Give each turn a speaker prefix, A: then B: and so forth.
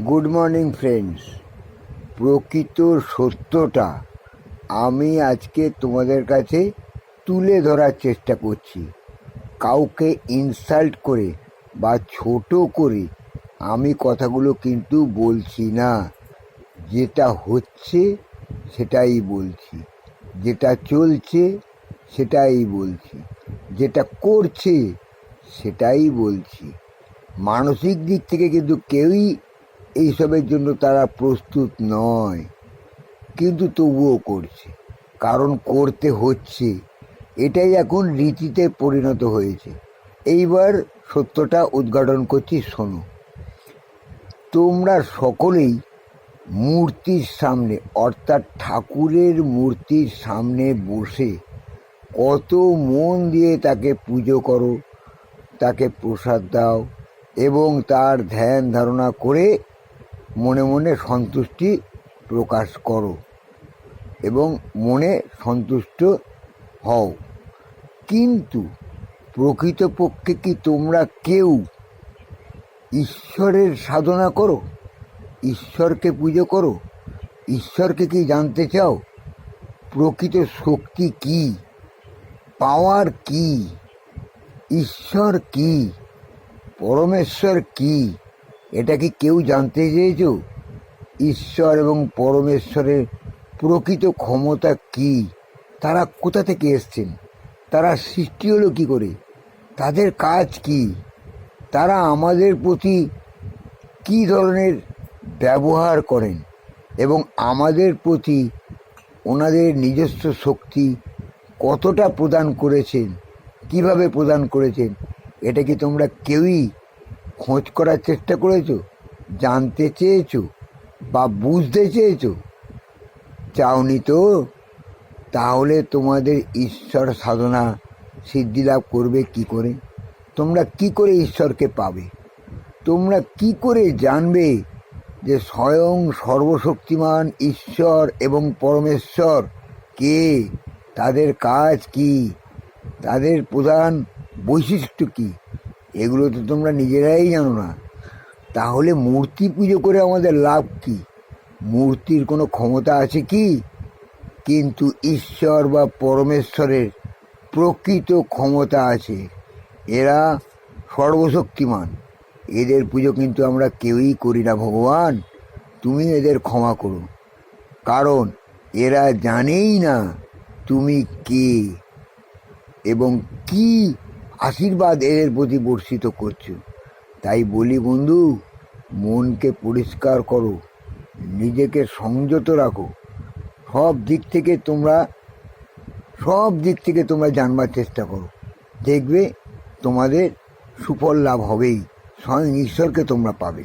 A: Good morning friends. প্রকৃত সত্যটা আমি আজকে তোমাদের কাছে তুলে ধরার চেষ্টা করছি। কাউকে ইনসাল্ট করে বা ছোট করে আমি কথাগুলো কিন্তু বলছি না। যেটা হচ্ছে সেটাই বলছি, যেটা চলছে সেটাই বলছি, যেটা করছে সেটাই বলছি। মানসিক দিক থেকে কিন্তু কেউই এইসবের জন্য তারা প্রস্তুত নয়, কিন্তু তবুও করছে, কারণ করতে হচ্ছে। এটাই এখন রীতিতে পরিণত হয়েছে। এইবার সত্যটা উদ্ঘাটন করছি, শোনো। তোমরা সকলেই মূর্তির সামনে, অর্থাৎ ঠাকুরের মূর্তির সামনে বসে কত মন দিয়ে তাকে পুজো করো, তাকে প্রসাদ দাও এবং তার ধ্যান ধারণা করে মনে মনে সন্তুষ্টি প্রকাশ করো এবং মনে সন্তুষ্ট হও। কিন্তু প্রকৃতপক্ষে কি তোমরা কেউ ঈশ্বরের সাধনা করো? ঈশ্বরকে পুজো করো? ঈশ্বরকে কি জানতে চাও? প্রকৃত শক্তি কি? পাওয়ার কি? ঈশ্বর কি? পরমেশ্বর কি? এটা কি কেউ জানতে চেয়েছো? ঈশ্বর এবং পরমেশ্বরের প্রকৃত ক্ষমতা কি? তারা কোথা থেকে এসছেন? তারা সৃষ্টি হলো কী করে? তাদের কাজ কি? তারা আমাদের প্রতি কী ধরনের ব্যবহার করেন এবং আমাদের প্রতি ওনাদের নিজস্ব শক্তি কতটা প্রদান করেছেন, কিভাবে প্রদান করেছেন, এটা কি তোমরা কেউই খোঁজ করার চেষ্টা করেছো? জানতে চেয়েছো বা বুঝতে চেয়েছো? চাওনি তো? তাহলে তোমাদের ঈশ্বর সাধনা সিদ্ধি লাভ করবে কি করে? তোমরা কি করে ঈশ্বরকে পাবে? তোমরা কি করে জানবে যে স্বয়ং সর্বশক্তিমান ঈশ্বর এবং পরমেশ্বর কে? তাদের কাজ কি? তাদের প্রধান বৈশিষ্ট্য কি? এগুলো তো তোমরা নিজেরাই জানো না। তাহলে মূর্তি পুজো করে আমাদের লাভ কি? মূর্তির কোনো ক্ষমতা আছে কি? কিন্তু ঈশ্বর বা পরমেশ্বরের প্রকৃত ক্ষমতা আছে। এরা সর্বশক্তিমান। এদের পুজো কিন্তু আমরা কেউই করি না। ভগবান, তুমি এদের ক্ষমা করো, কারণ এরা জানেই না তুমি কে এবং কি আশীর্বাদ এদের প্রতি বর্ষিত করছো। তাই বলি বন্ধু, মনকে পরিষ্কার করো, নিজেকে সংযত রাখো। সব দিক থেকে তোমরা জানবার চেষ্টা করো। দেখবে তোমাদের সুফল লাভ হবেই। স্বয়ং ঈশ্বরকে তোমরা পাবে।